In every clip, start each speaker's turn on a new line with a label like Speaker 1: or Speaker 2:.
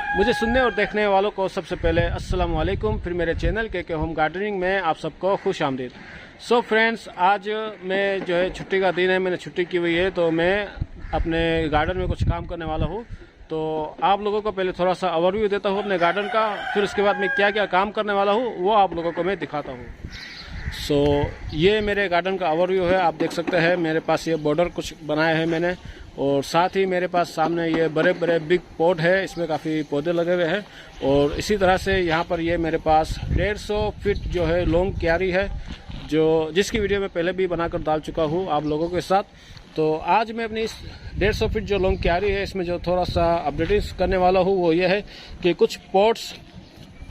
Speaker 1: मुझे सुनने और देखने वालों को सबसे पहले अस्सलाम वालेकुम। फिर मेरे चैनल के होम गार्डनिंग में आप सबको खुश आमदीद। सो फ्रेंड्स, आज मैं जो है छुट्टी का दिन है, मैंने छुट्टी की हुई है, तो मैं अपने गार्डन में कुछ काम करने वाला हूँ। तो आप लोगों को पहले थोड़ा सा ओवरव्यू देता हूँ अपने गार्डन का, फिर उसके बाद मैं क्या क्या काम करने वाला हूँ वो आप लोगों को मैं दिखाता हूँ। सो ये मेरे गार्डन का ओवरव्यू है। आप देख सकते हैं मेरे पास ये बॉर्डर कुछ बनाया है मैंने, और साथ ही मेरे पास सामने ये बड़े बड़े बिग पॉट है, इसमें काफ़ी पौधे लगे हुए हैं। और इसी तरह से यहाँ पर ये मेरे पास 150 फीट जो है लॉन्ग क्यारी है, जो जिसकी वीडियो मैं पहले भी बनाकर डाल चुका हूँ आप लोगों के साथ। तो आज मैं अपनी इस 150 फीट जो लॉन्ग क्यारी है इसमें जो थोड़ा सा अपडेटिंग करने वाला हूँ वो ये है कि कुछ पॉट्स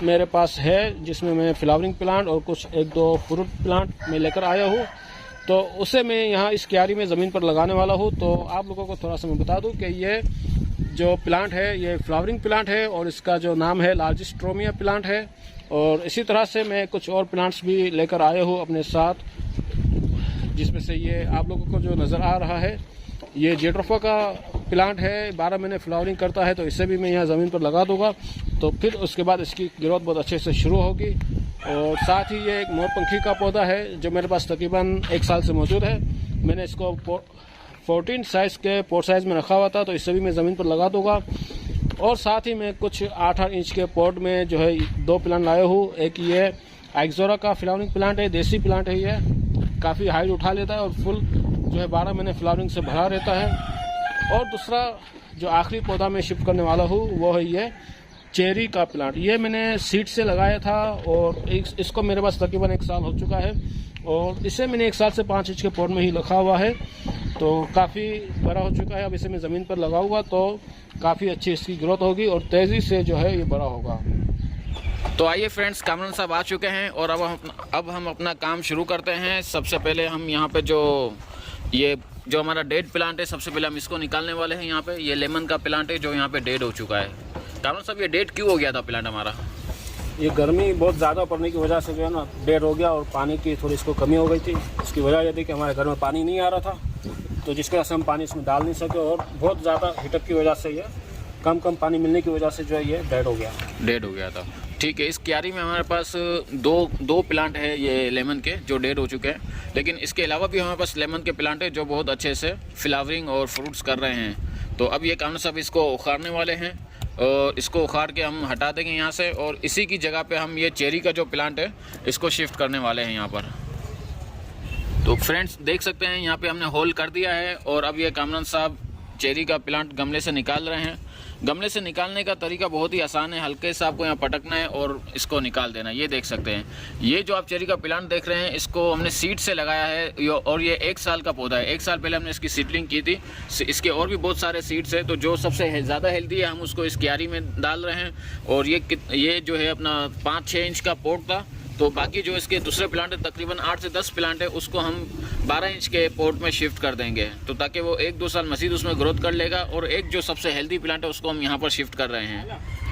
Speaker 1: मेरे पास है जिसमें मैं फ्लावरिंग प्लांट और कुछ एक दो फ्रूट प्लांट मैं लेकर आया हूँ। तो उसे मैं यहाँ इस क्यारी में ज़मीन पर लगाने वाला हूँ। तो आप लोगों को थोड़ा सा मैं बता दूँ कि ये जो प्लांट है ये फ्लावरिंग प्लांट है और इसका जो नाम है लार्जिस्ट्रोमिया प्लांट है। और इसी तरह से मैं कुछ और प्लांट्स भी लेकर आया हूँ अपने साथ, जिसमें से ये आप लोगों को जो नज़र आ रहा है ये जेट्रोफा का प्लांट है, 12 महीने फ्लावरिंग करता है। तो इसे भी मैं यहाँ ज़मीन पर लगा दूंगा, तो फिर उसके बाद इसकी ग्रोथ बहुत अच्छे से शुरू होगी। और साथ ही ये एक मोरपंखी का पौधा है जो मेरे पास तकरीबन 1 साल से मौजूद है। मैंने इसको 14 साइज़ के पॉट साइज़ में रखा हुआ था, तो इसे भी मैं ज़मीन पर लगा दूंगा। और साथ ही मैं कुछ 8-8 इंच के पॉट में जो है 2 प्लांट लाया हूँ। एक ये एक्सोरा का फ्लावरिंग प्लांट है, देसी प्लांट है, ये काफ़ी हाइट उठा लेता है और फुल जो है 12 महीने फ्लावरिंग से भरा रहता है। और दूसरा जो आखिरी पौधा मैं शिफ्ट करने वाला हूँ वो है ये चेरी का प्लांट। ये मैंने सीड से लगाया था और इसको मेरे पास तकरीबन 1 साल हो चुका है, और इसे मैंने 1 साल से 5 इंच के पॉट में ही रखा हुआ है, तो काफ़ी बड़ा हो चुका है। अब इसे मैं ज़मीन पर लगाऊंगा तो काफ़ी अच्छी इसकी ग्रोथ होगी और तेज़ी से जो है ये बड़ा होगा।
Speaker 2: तो आइए फ्रेंड्स, कामरान साहब आ चुके हैं और अब हम अपना काम शुरू करते हैं। सबसे पहले हम यहाँ पे जो हमारा डेड प्लांट है, सबसे पहले हम इसको निकालने वाले हैं। यहाँ पे ये लेमन का प्लांट है जो यहाँ पे डेड हो चुका है। कामरान साहब, ये डेड क्यों हो गया था प्लांट हमारा?
Speaker 1: ये गर्मी बहुत ज़्यादा पड़ने की वजह से जो है ना डेड हो गया, और पानी की थोड़ी इसको कमी हो गई थी। इसकी वजह यह थी कि हमारे घर में पानी नहीं आ रहा था, तो जिसकी वजह से हम पानी इसमें डाल नहीं सके, और बहुत ज़्यादा हीटअप की वजह से ये कम पानी मिलने की वजह से जो है ये डेड हो गया था।
Speaker 2: ठीक है, इस क्यारी में हमारे पास दो प्लांट है ये लेमन के जो डेड हो चुके हैं, लेकिन इसके अलावा भी हमारे पास लेमन के प्लांट है जो बहुत अच्छे से फ्लावरिंग और फ्रूट्स कर रहे हैं। तो अब ये कामरान साहब इसको उखाड़ने वाले हैं और इसको उखाड़ के हम हटा देंगे यहाँ से, और इसी की जगह पे हम ये चेरी का जो प्लांट है इसको शिफ्ट करने वाले हैं यहाँ पर। तो फ्रेंड्स देख सकते हैं यहाँ पे हमने होल कर दिया है, और अब ये कामरान साहब चेरी का प्लांट गमले से निकाल रहे हैं। गमले से निकालने का तरीका बहुत ही आसान है, हल्के से आपको यहाँ पटकना है और इसको निकाल देना है। ये देख सकते हैं, ये जो आप चेरी का प्लांट देख रहे हैं इसको हमने सीड से लगाया है, और ये 1 साल का पौधा है। 1 साल पहले हमने इसकी सीडलिंग की थी। इसके और भी बहुत सारे सीड्स हैं, तो जो सबसे ज़्यादा हेल्दी है हम उसको इस क्यारी में डाल रहे हैं। और ये जो है अपना 5-6 इंच का पॉट था, तो बाकी जो इसके दूसरे प्लांट है तकरीबन 8 से 10 प्लांट है, उसको हम 12 इंच के पॉट में शिफ्ट कर देंगे, तो ताकि वो 1-2 साल मज़ीद उसमें ग्रोथ कर लेगा। और एक जो सबसे हेल्दी प्लांट है उसको हम यहाँ पर शिफ्ट कर रहे हैं।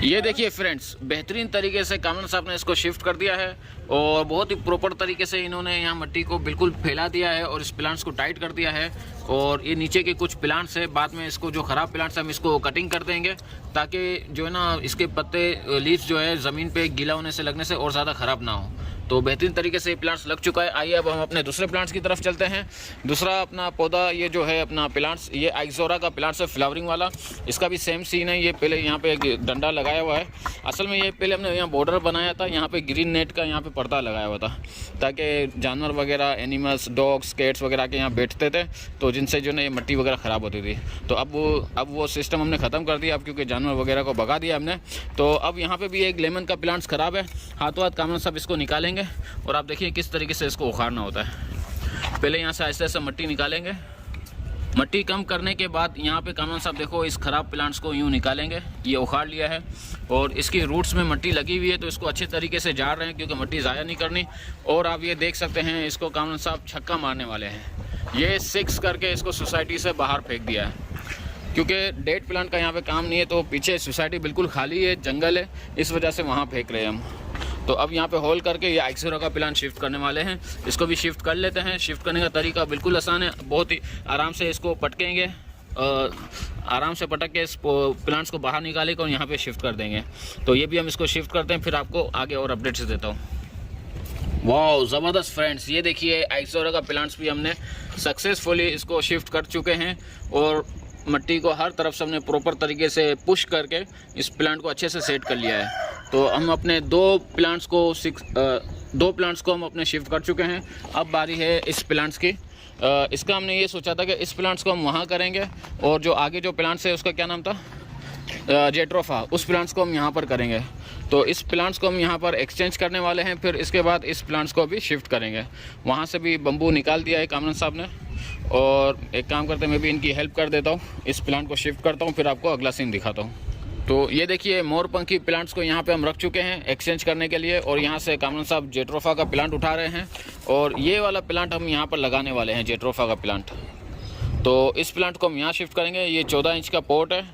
Speaker 2: ये देखिए फ्रेंड्स, बेहतरीन तरीके से कामरान साहब ने इसको शिफ्ट कर दिया है, और बहुत ही प्रॉपर तरीके से इन्होंने यहाँ मिट्टी को बिल्कुल फैला दिया है और इस प्लांट्स को टाइट कर दिया है। और ये नीचे के कुछ प्लांट्स है, बाद में इसको जो ख़राब प्लांट्स है हम इसको कटिंग कर देंगे, ताकि जो है ना इसके पत्ते लीव्स जो है ज़मीन पे गीला होने से लगने से और ज़्यादा ख़राब ना हो। तो बेहतरीन तरीके से ये प्लांट्स लग चुका है। आइए अब हम अपने दूसरे प्लांट्स की तरफ चलते हैं। दूसरा अपना पौधा ये जो है अपना प्लांट्स, ये एक्सोरा का प्लांट्स है फ्लावरिंग वाला। इसका भी सेम सीन है। ये पहले यहाँ पे एक डंडा लगाया हुआ है, असल में ये पहले हमने यहाँ बॉर्डर बनाया था, यहाँ पे ग्रीन नेट का यहाँ पे पर्दा लगाया हुआ था, ताकि जानवर वगैरह, एनिमल्स, डॉग्स, कैट्स वगैरह के यहाँ बैठते थे, तो जिनसे जो है ये मिट्टी वगैरह ख़राब होती थी। तो अब वो सिस्टम हमने ख़त्म कर दिया, अब क्योंकि जानवर वगैरह को भगा दिया हमने। तो अब यहाँ पर भी एक लेमन का प्लांट्स ख़राब है, हाथों हाथ कामरान साहब इसको निकालेंगे, और आप देखिए किस तरीके से इसको उखाड़ना होता है। पहले यहाँ से ऐसे ऐसे मिट्टी निकालेंगे, मिट्टी कम करने के बाद यहाँ पे कामरान साहब देखो इस ख़राब प्लांट्स को यूँ निकालेंगे। ये उखाड़ लिया है और इसकी रूट्स में मिट्टी लगी हुई है, तो इसको अच्छे तरीके से झाड़ रहे हैं क्योंकि मिट्टी ज़ाया नहीं करनी। और आप ये देख सकते हैं इसको कामरान साहब छक्का मारने वाले हैं। ये 6 करके इसको सोसाइटी से बाहर फेंक दिया है, क्योंकि डेड प्लांट का यहाँ पे काम नहीं है, तो पीछे सोसाइटी बिल्कुल खाली है, जंगल है, इस वजह से वहाँ फेंक रहे हैं हम। तो अब यहाँ पे होल करके ये एक्सोरा का प्लांट शिफ्ट करने वाले हैं। इसको भी शिफ्ट कर लेते हैं। शिफ्ट करने का तरीका बिल्कुल आसान है, बहुत ही आराम से इसको पटकेंगे आराम से पटक के इस प्लांट्स को बाहर निकालेंगे और यहाँ पे शिफ्ट कर देंगे। तो ये भी हम इसको शिफ्ट करते हैं, फिर आपको आगे और अपडेट्स देता हूँ। वाह ज़बरदस्त फ्रेंड्स, ये देखिए आइक्सोरा का प्लांट्स भी हमने सक्सेसफुली इसको शिफ्ट कर चुके हैं और मिट्टी को हर तरफ से हमने प्रॉपर तरीके से पुश करके इस प्लांट को अच्छे से सेट कर लिया है। तो हम अपने दो प्लांट्स को हम अपने शिफ्ट कर चुके हैं। अब बारी है इस प्लांट्स की। इसका हमने ये सोचा था कि इस प्लांट्स को हम वहाँ करेंगे और जो आगे जो प्लांट्स है उसका क्या नाम था, जेट्रोफा, उस प्लांट्स को हम यहाँ पर करेंगे। तो इस प्लांट्स को हम यहाँ पर एक्सचेंज करने वाले हैं, फिर इसके बाद इस प्लांट्स को भी शिफ्ट करेंगे। वहाँ से भी बम्बू निकाल दिया है कामरान साहब ने, और एक काम करते हैं मैं भी इनकी हेल्प कर देता हूँ, इस प्लांट को शिफ्ट करता हूँ, फिर आपको अगला सीन दिखाता हूँ। तो ये देखिए मोरपंखी प्लांट्स को यहाँ पे हम रख चुके हैं एक्सचेंज करने के लिए, और यहाँ से कामरान साहब जेट्रोफा का प्लांट उठा रहे हैं और ये वाला प्लांट हम यहाँ पर लगाने वाले हैं, जेट्रोफा का प्लांट। तो इस प्लांट को हम यहाँ शिफ्ट करेंगे। ये 14 इंच का पॉट है,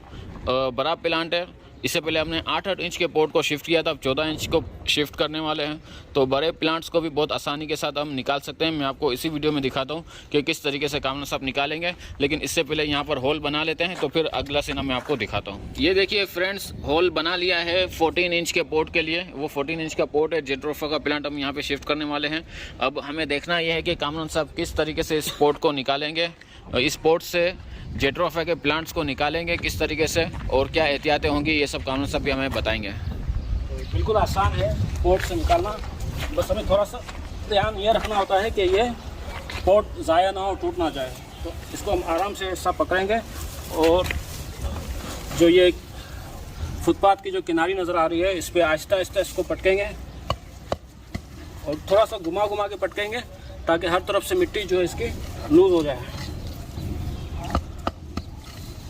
Speaker 2: बड़ा प्लांट है। इससे पहले हमने 8-8 इंच के पॉट को शिफ्ट किया था, अब 14 इंच को शिफ्ट करने वाले हैं। तो बड़े प्लांट्स को भी बहुत आसानी के साथ हम निकाल सकते हैं। मैं आपको इसी वीडियो में दिखाता हूँ कि किस तरीके से कामरान साहब निकालेंगे, लेकिन इससे पहले यहाँ पर होल बना लेते हैं, तो फिर अगला सीन मैं आपको दिखाता हूँ। ये देखिए फ्रेंड्स, होल बना लिया है 14 इंच के पॉट के लिए। वो 14 इंच का पॉट है, जेट्रोफा का प्लांट हम यहाँ पर शिफ्ट करने वाले हैं। अब हमें देखना यह है कि कामरान साहब किस तरीके से इस पॉट को निकालेंगे, इस पॉट से जेट्रोफा के प्लांट्स को निकालेंगे किस तरीके से, और क्या एहतियातें होंगी, ये सब कामरान साहब भी हमें बताएंगे।
Speaker 1: तो बिल्कुल आसान है पॉट से निकालना, बस हमें थोड़ा सा ध्यान ये रखना होता है कि ये पॉट ज़ाया ना हो, टूट ना जाए। तो इसको हम आराम से सब पकड़ेंगे और जो ये फुटपाथ की जो किनारी नज़र आ रही है, इस पर आहिस्ता आहिस्ता इसको पटकेंगे और थोड़ा सा घुमा घुमा के पटकेंगे ताकि हर तरफ से मिट्टी जो है इसकी लूज़ हो जाए।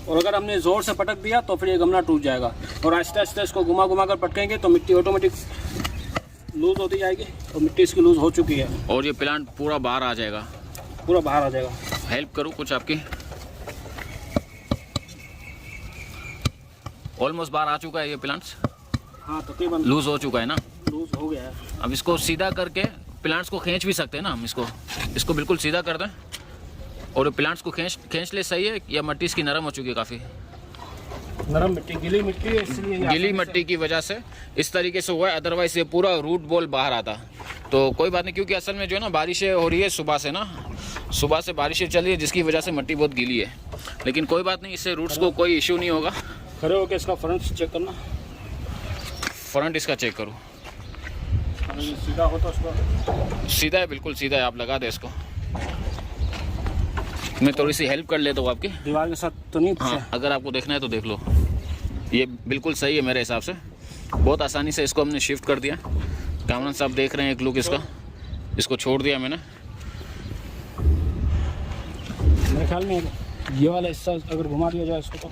Speaker 1: और अगर हमने ज़ोर से पटक दिया तो फिर ये गमला टूट जाएगा, और आहिस्ता आहिस्ता इसको घुमा घुमा कर पटकेंगे तो मिट्टी ऑटोमेटिक लूज़ होती जाएगी, और मिट्टी इसकी लूज़ हो चुकी है
Speaker 2: और ये प्लांट पूरा बाहर आ जाएगा,
Speaker 1: पूरा बाहर आ जाएगा।
Speaker 2: हेल्प करूँ कुछ आपकी? ऑलमोस्ट बाहर आ चुका है ये प्लांट्स।
Speaker 1: हाँ तकरीबन
Speaker 2: लूज़ हो चुका है ना,
Speaker 1: लूज़ हो गया है।
Speaker 2: अब इसको सीधा करके प्लांट्स को खींच भी सकते हैं ना हम, इसको बिल्कुल सीधा कर दें और प्लांट्स को खींच ले। सही है, या मिट्टी इसकी नरम हो चुकी है, काफ़ी
Speaker 1: नरम मिट्टी, गीली मिट्टी है, इसलिए
Speaker 2: गीली मिट्टी की वजह से इस तरीके से हुआ है, अदरवाइज ये पूरा रूट बॉल बाहर आता। तो कोई बात नहीं, क्योंकि असल में जो है ना बारिशें हो रही है सुबह से बारिशें चल रही है, जिसकी वजह से मिट्टी बहुत गीली है, लेकिन कोई बात नहीं, इससे रूट्स को कोई इशू नहीं होगा।
Speaker 1: खड़े होकर इसका फ्रंट चेक करना,
Speaker 2: फ्रंट इसका चेक करो,
Speaker 1: सीधा हो तो उसको
Speaker 2: सीधा है, बिल्कुल सीधा है। आप लगा दें इसको, मैं थोड़ी सी हेल्प कर लेता हूँ आपकी,
Speaker 1: दीवार के साथ तो नहीं।
Speaker 2: हाँ, अगर आपको देखना है तो देख लो, ये बिल्कुल सही है मेरे हिसाब से। बहुत आसानी से इसको हमने शिफ्ट कर दिया। कामरान साहब देख रहे हैं एक लुक इसका, इसको छोड़ दिया मैंने।
Speaker 1: मेरे ख्याल में ये वाला हिस्सा अगर घुमा दिया जाए इसको तो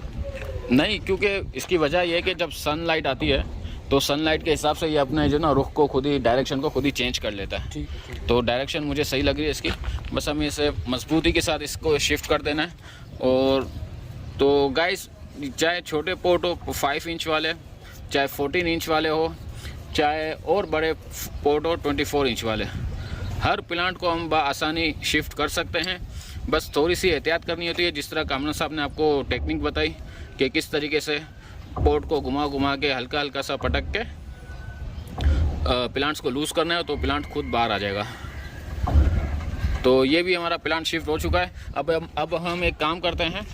Speaker 2: नहीं, क्योंकि इसकी वजह यह है कि जब सनलाइट आती है तो सनलाइट के हिसाब से ये अपने जो ना रुख को खुद ही, डायरेक्शन को खुद ही चेंज कर लेता है।
Speaker 1: ठीक।
Speaker 2: तो डायरेक्शन मुझे सही लग रही है इसकी, बस हमें इसे मजबूती के साथ इसको शिफ्ट कर देना है। और तो गाइस, चाहे छोटे पोर्ट हो 5 इंच वाले, चाहे 14 इंच वाले हो, चाहे और बड़े पोर्ट हो 24 इंच वाले, हर प्लांट को हम आसानी शिफ्ट कर सकते हैं। बस थोड़ी सी एहतियात करनी होती है, जिस तरह कामरान साहब ने आपको टेक्निक बताई कि किस तरीके से पोर्ट को घुमा घुमा के हल्का हल्का सा पटक के प्लांट्स को लूज़ करना है, तो प्लांट खुद बाहर आ जाएगा। तो ये भी हमारा प्लांट शिफ्ट हो चुका है। अब हम एक काम करते हैं,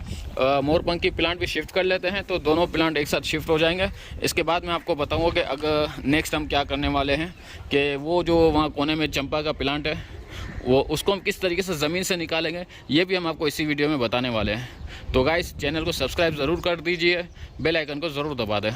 Speaker 2: मोरपंखी प्लांट भी शिफ्ट कर लेते हैं, तो दोनों प्लांट एक साथ शिफ्ट हो जाएंगे। इसके बाद मैं आपको बताऊंगा कि अगर नेक्स्ट हम क्या करने वाले हैं, कि वो जो वहाँ कोने में चंपा का प्लांट है, वो उसको हम किस तरीके से ज़मीन से निकालेंगे, ये भी हम आपको इसी वीडियो में बताने वाले हैं। तो गाइस, चैनल को सब्सक्राइब ज़रूर कर दीजिए, बेल आइकन को ज़रूर दबा दें।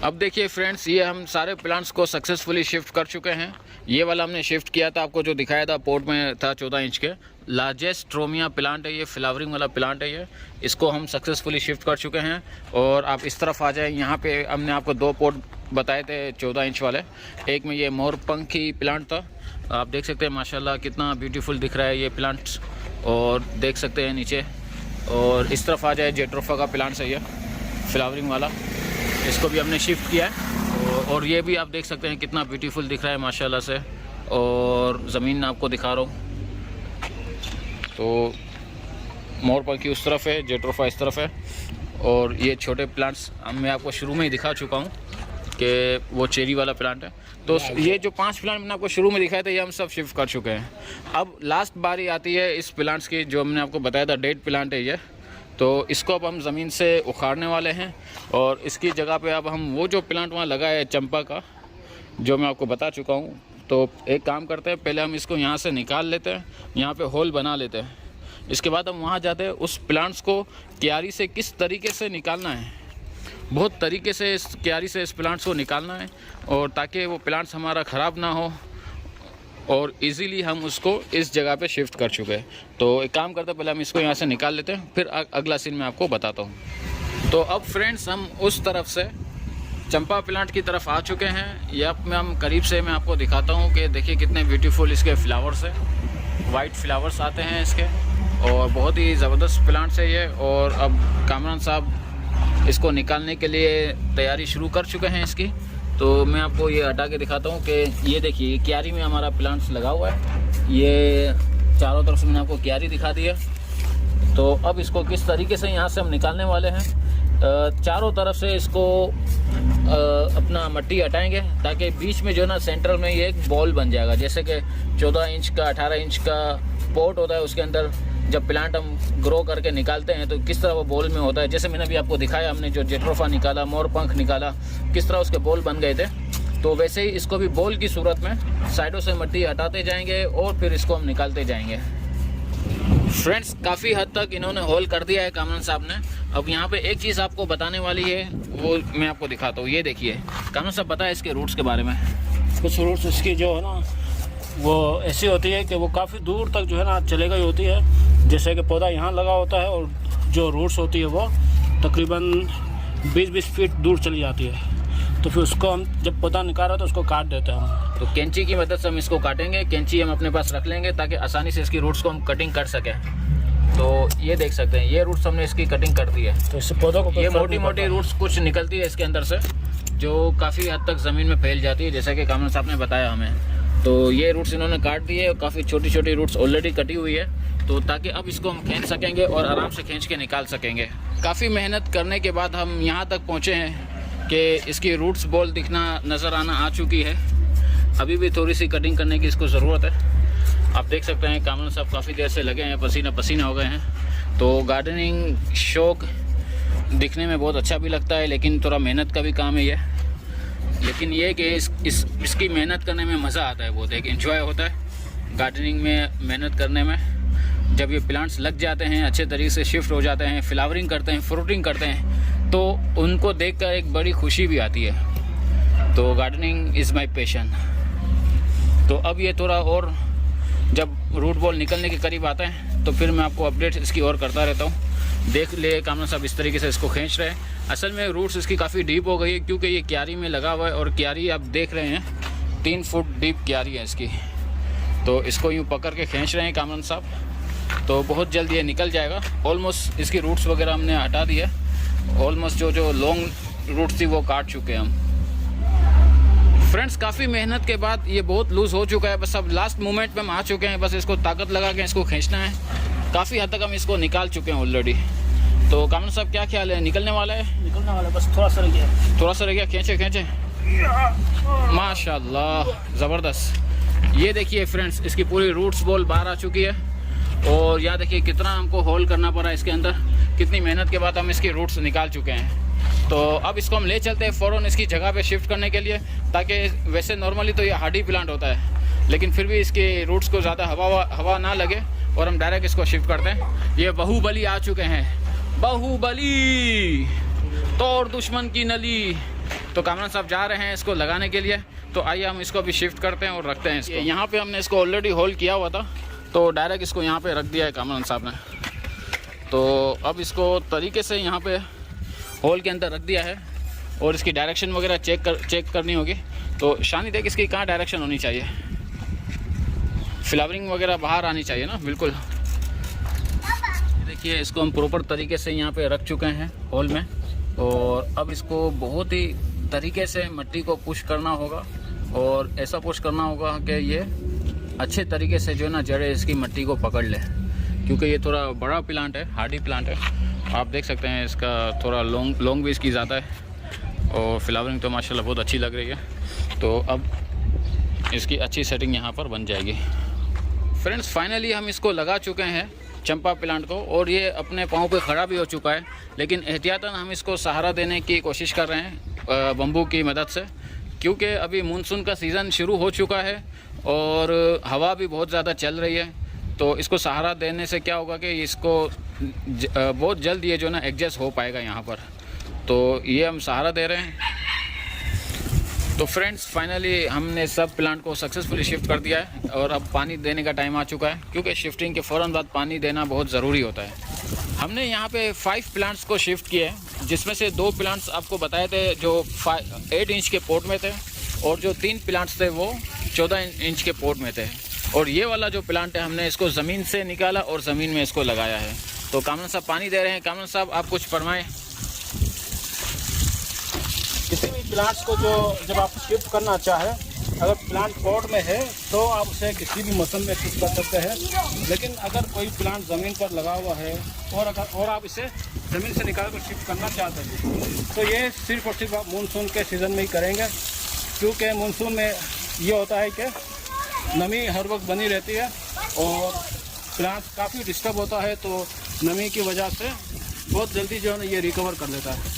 Speaker 2: अब देखिए फ्रेंड्स, ये हम सारे प्लांट्स को सक्सेसफुली शिफ्ट कर चुके हैं। ये वाला हमने शिफ्ट किया था, आपको जो दिखाया था पोर्ट में था 14 इंच के, लार्जेस्ट ट्रोमिया प्लांट है ये, फ्लावरिंग वाला प्लांट है ये। इसको हम सक्सेसफुली शिफ्ट कर चुके हैं। और आप इस तरफ आ जाए, यहाँ पे हमने आपको 2 पोर्ट बताए थे 14 इंच वाले। एक में ये मोरपंखी प्लांट था, आप देख सकते हैं माशाल्लाह कितना ब्यूटीफुल दिख रहा है ये प्लांट्स, और देख सकते हैं नीचे। और इस तरफ आ जाए, जेट्रोफा का प्लांट्स है ये, फ्लावरिंग वाला, इसको भी हमने शिफ्ट किया है। और ये भी आप देख सकते हैं कितना ब्यूटीफुल दिख रहा है माशाल्लाह से। और ज़मीन आपको दिखा रहा हूँ, तो मोरपंखी उस तरफ है, जेट्रोफा इस तरफ है, और ये छोटे प्लांट्स मैं आपको शुरू में ही दिखा चुका हूँ कि वो चेरी वाला प्लांट है। तो ये जो 5 प्लांट मैंने आपको शुरू में दिखाए थे, ये हम सब शिफ्ट कर चुके हैं। अब लास्ट बारी आती है इस प्लांट्स की, जो हमने आपको बताया था डेड प्लांट है ये। तो इसको अब हम ज़मीन से उखाड़ने वाले हैं और इसकी जगह पे अब हम वो जो प्लांट वहाँ लगा है चंपा का, जो मैं आपको बता चुका हूँ, तो एक काम करते हैं, पहले हम इसको यहाँ से निकाल लेते हैं, यहाँ पे होल बना लेते हैं। इसके बाद हम वहाँ जाते हैं, उस प्लांट्स को क्यारी से किस तरीके से निकालना है, बहुत तरीके से इस क्यारी से इस प्लांट्स को निकालना है, और ताकि वो प्लांट्स हमारा ख़राब ना हो, और इजीली हम उसको इस जगह पे शिफ्ट कर चुके हैं। तो एक काम करते हैं, पहले हम इसको यहाँ से निकाल लेते हैं, फिर अगला सीन मैं आपको बताता हूँ। तो अब फ्रेंड्स हम उस तरफ से चंपा प्लांट की तरफ आ चुके हैं। ये अब मैं हम करीब से मैं आपको दिखाता हूँ कि देखिए कितने ब्यूटीफुल इसके फ्लावर्स हैं, वाइट फ्लावर्स आते हैं इसके, और बहुत ही ज़बरदस्त प्लांट्स है ये। और अब कामरान साहब इसको निकालने के लिए तैयारी शुरू कर चुके हैं इसकी। तो मैं आपको ये हटा के दिखाता हूँ कि ये देखिए क्यारी में हमारा प्लांट्स लगा हुआ है, ये चारों तरफ से मैंने आपको क्यारी दिखा दी है। तो अब इसको किस तरीके से यहाँ से हम निकालने वाले हैं, चारों तरफ से इसको अपना मट्टी हटाएंगे, ताकि बीच में जो है ना सेंटर में ये एक बॉल बन जाएगा। जैसे कि 14 इंच का 18 इंच का पॉट होता है, उसके अंदर जब प्लांट हम ग्रो करके निकालते हैं तो किस तरह वो बॉल में होता है। जैसे मैंने अभी आपको दिखाया, हमने जो जेट्रोफा निकाला, मोरपंख निकाला, किस तरह उसके बॉल बन गए थे। तो वैसे ही इसको भी बॉल की सूरत में साइडों से मट्टी हटाते जाएंगे और फिर इसको हम निकालते जाएंगे। फ्रेंड्स काफ़ी हद तक इन्होंने होल कर दिया है कामरान साहब ने। अब यहाँ पे एक चीज़ आपको बताने वाली है, वो मैं आपको दिखाता हूँ। ये देखिए कामरान साहब, बताया इसके रूट्स के बारे में।
Speaker 1: कुछ रूट्स इसकी जो है ना वो ऐसी होती है कि वो काफ़ी दूर तक जो है ना चले गई होती है। जैसे कि पौधा यहाँ लगा होता है और जो रूट्स होती है वो तकरीबन 20-20 फीट दूर चली जाती है। तो फिर उसको हम जब पौधा निकाल रहे हैं तो उसको काट देते हैं हम।
Speaker 2: तो कैंची की मदद से हम इसको काटेंगे, कैंची हम अपने पास रख लेंगे ताकि आसानी से इसकी रूट्स को हम कटिंग कर सकें। तो ये देख सकते हैं, ये रूट्स हमने इसकी कटिंग कर दी है।
Speaker 1: तो इससे पौधों को
Speaker 2: ये मोटी मोटी रूट्स कुछ निकलती है इसके अंदर से, जो काफ़ी हद तक ज़मीन में फैल जाती है, जैसा कि कामरान साहब ने बताया हमें। तो ये रूट्स इन्होंने काट दिए, काफ़ी छोटी छोटी रूट्स ऑलरेडी कटी हुई है, तो ताकि अब इसको हम खींच सकेंगे और आराम से खींच के निकाल सकेंगे। काफ़ी मेहनत करने के बाद हम यहाँ तक पहुँचे हैं कि इसकी रूट्स बॉल दिखना नज़र आना आ चुकी है। अभी भी थोड़ी सी कटिंग करने की इसको ज़रूरत है। आप देख सकते हैं कामरान साहब काफ़ी देर से लगे हैं, पसीना पसीना हो गए हैं। तो गार्डनिंग शौक दिखने में बहुत अच्छा भी लगता है, लेकिन थोड़ा मेहनत का भी काम है ये। लेकिन ये कि इसकी मेहनत करने में मज़ा आता है, बहुत एक एंजॉय होता है गार्डनिंग में मेहनत करने में। जब ये प्लांट्स लग जाते हैं, अच्छे तरीके से शिफ्ट हो जाते हैं, फ्लावरिंग करते हैं, फ्रूटिंग करते हैं, तो उनको देखकर एक बड़ी खुशी भी आती है। तो गार्डनिंग इज़ माय पैशन। तो अब ये थोड़ा और जब रूट बॉल निकलने के करीब आता है तो फिर मैं आपको अपडेट इसकी और करता रहता हूँ। देख ले कामरान साहब इस तरीके से इसको खींच रहे हैं। असल में रूट्स इसकी काफ़ी डीप हो गई है, क्योंकि ये क्यारी में लगा हुआ है, और क्यारी आप देख रहे हैं 3 फुट डीप क्यारी है इसकी। तो इसको यूँ पकड़ के खींच रहे हैं कामरान साहब। तो बहुत जल्द ये निकल जाएगा। ऑलमोस्ट इसकी रूट्स वगैरह हमने हटा दी है, ऑलमोस्ट जो लॉन्ग रूट्स थी वो काट चुके हैं हम। फ्रेंड्स काफ़ी मेहनत के बाद ये बहुत लूज़ हो चुका है, बस अब लास्ट मोमेंट पे हम आ चुके हैं। बस इसको ताकत लगा के इसको खींचना है। काफ़ी हद तक हम इसको निकाल चुके हैं ऑलरेडी। तो कामरान साहब क्या ख्याल है, निकलने वाला है?
Speaker 1: निकलने वाला है, बस थोड़ा सा रह गया।
Speaker 2: थोड़ा सा रह गया, खींचे खींचे, माशाल्लाह ज़बरदस्त। ये देखिए फ्रेंड्स, इसकी पूरी रूट्स बॉल बाहर आ चुकी है, और यहाँ देखिए कितना हमको होल करना पड़ा इसके अंदर, कितनी मेहनत के बाद हम इसकी रूट्स निकाल चुके हैं। तो अब इसको हम ले चलते हैं फ़ौरन इसकी जगह पे शिफ्ट करने के लिए, ताकि वैसे नॉर्मली तो ये हार्डी प्लांट होता है, लेकिन फिर भी इसके रूट्स को ज़्यादा हवा ना लगे, और हम डायरेक्ट इसको शिफ्ट करते हैं। ये बाहुबली आ चुके हैं, बाहुबली तोड़ दुश्मन की नली। तो कामरान साहब जा रहे हैं इसको लगाने के लिए। तो आइए हम इसको भी शिफ्ट करते हैं और रखते हैं इसको। यहाँ पे हमने इसको ऑलरेडी होल किया हुआ था, तो डायरेक्ट इसको यहाँ पे रख दिया है कामरान साहब ने। तो अब इसको तरीके से यहाँ पे होल के अंदर रख दिया है, और इसकी डायरेक्शन वगैरह चेक करनी होगी। तो शानी देख इसकी कहाँ डायरेक्शन होनी चाहिए, फ्लावरिंग वगैरह बाहर आनी चाहिए ना, बिल्कुल। देखिए इसको हम प्रॉपर तरीके से यहाँ पे रख चुके हैं होल में, और अब इसको बहुत ही तरीके से मिट्टी को पुश करना होगा, और ऐसा पुश करना होगा कि ये अच्छे तरीके से जो है ना जड़ें इसकी मिट्टी को पकड़ ले। क्योंकि ये थोड़ा बड़ा प्लांट है, हार्डी प्लांट है। आप देख सकते हैं इसका थोड़ा लॉन्ग भी इसकी ज़्यादा है और फ्लावरिंग तो माशाल्लाह बहुत अच्छी लग रही है। तो अब इसकी अच्छी सेटिंग यहाँ पर बन जाएगी। फ्रेंड्स फाइनली हम इसको लगा चुके हैं चंपा प्लांट को, और ये अपने पाँव पे खड़ा भी हो चुका है, लेकिन एहतियातन हम इसको सहारा देने की कोशिश कर रहे हैं बम्बू की मदद से, क्योंकि अभी मानसून का सीज़न शुरू हो चुका है और हवा भी बहुत ज़्यादा चल रही है। तो इसको सहारा देने से क्या होगा कि इसको बहुत जल्द ये जो ना एडजस्ट हो पाएगा यहाँ पर। तो ये हम सहारा दे रहे हैं। तो फ्रेंड्स फाइनली हमने सब प्लांट को सक्सेसफुली शिफ्ट कर दिया है और अब पानी देने का टाइम आ चुका है, क्योंकि शिफ्टिंग के फ़ौरन बाद पानी देना बहुत ज़रूरी होता है। हमने यहाँ पे 5 प्लांट्स को शिफ्ट किया है, जिसमें से 2 प्लांट्स आपको बताए थे जो 8 इंच के पोट में थे, और जो 3 प्लांट्स थे वो 14 इंच के पोट में थे। और ये वाला जो प्लांट है हमने इसको ज़मीन से निकाला और ज़मीन में इसको लगाया है। तो कामरान साहब पानी दे रहे हैं। कामरान साहब आप कुछ फरमाएँ।
Speaker 1: किसी भी प्लांट्स को जब आप शिफ्ट करना चाहें, अगर प्लांट पॉट में है तो आप उसे किसी भी मौसम में शिफ्ट कर सकते हैं। लेकिन अगर कोई प्लांट ज़मीन पर लगा हुआ है और आप इसे ज़मीन से निकाल कर शिफ्ट करना चाहते हैं, तो ये सिर्फ और सिर्फ आप मानसून के सीज़न में ही करेंगे, क्योंकि मानसून में ये होता है कि नमी हर वक्त बनी रहती है और प्लांट काफ़ी डिस्टर्ब होता है। तो नमी की वजह से बहुत जल्दी जो है ना ये रिकवर कर लेता है।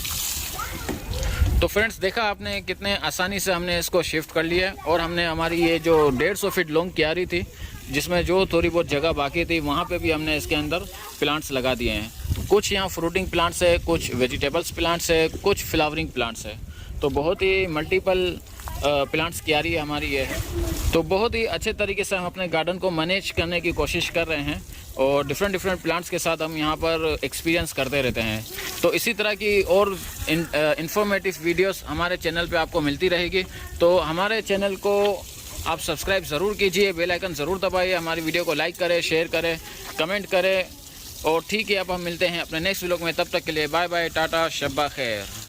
Speaker 2: तो फ्रेंड्स देखा आपने कितने आसानी से हमने इसको शिफ्ट कर लिया, और हमने हमारी ये जो 150 फीट लॉन्ग क्यारी थी, जिसमें जो थोड़ी बहुत जगह बाकी थी, वहाँ पे भी हमने इसके अंदर प्लांट्स लगा दिए हैं। कुछ यहाँ फ्रूटिंग प्लांट्स है, कुछ वेजिटेबल्स प्लांट्स है, कुछ फ्लावरिंग प्लांट्स है। तो बहुत ही मल्टीपल प्लांट्स क्यारी हमारी ये है। तो बहुत ही अच्छे तरीके से हम अपने गार्डन को मैनेज करने की कोशिश कर रहे हैं, और डिफरेंट प्लांट्स के साथ हम यहाँ पर एक्सपीरियंस करते रहते हैं। तो इसी तरह की और इंफॉर्मेटिव वीडियोस हमारे चैनल पे आपको मिलती रहेगी। तो हमारे चैनल को आप सब्सक्राइब ज़रूर कीजिए, बेल आइकन ज़रूर दबाइए, हमारी वीडियो को लाइक करें, शेयर करें, कमेंट करें। और ठीक है, अब हम मिलते हैं अपने नेक्स्ट व्लॉग में। तब तक के लिए बाय बाय, टाटा, शब्बा खैर।